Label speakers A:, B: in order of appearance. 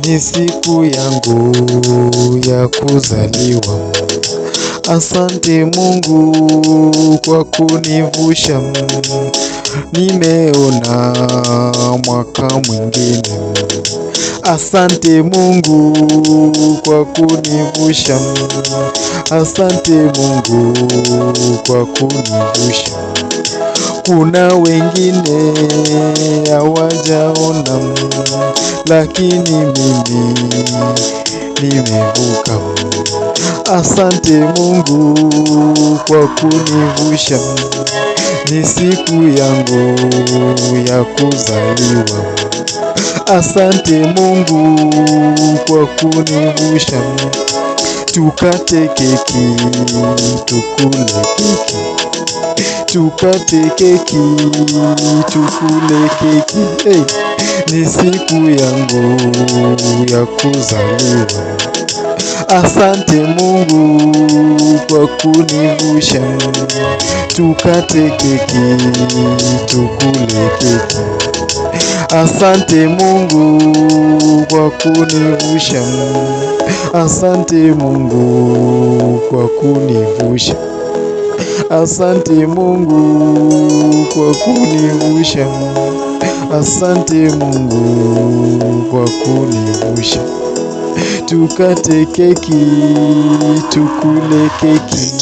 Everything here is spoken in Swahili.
A: ni siku yangu ya kuzaliwa. Asante Mungu kwa kunivusha, nimeona mwaka mwingine. Asante Mungu kwa kunivusha, asante Mungu kwa kunivusha. Kuna wengine hawajaona, lakini mimi nimevuka. Asante Mungu kwa kunivusha, ni siku yangu ya kuzaliwa. Asante Mungu kwa kunivusha, tukate keki, tukule keki. Tukate keki, tukule keki. Hey, ni siku yangu ya kuzaliwa. Asante Mungu kwa kunivusha, tukate keki, tukule keki. Asante Mungu kwa kunivusha, asante Mungu kwa kunivusha. Asante Mungu kwa kunivusha, asante Mungu kwa kunivusha. Tukate keki, tukule keki.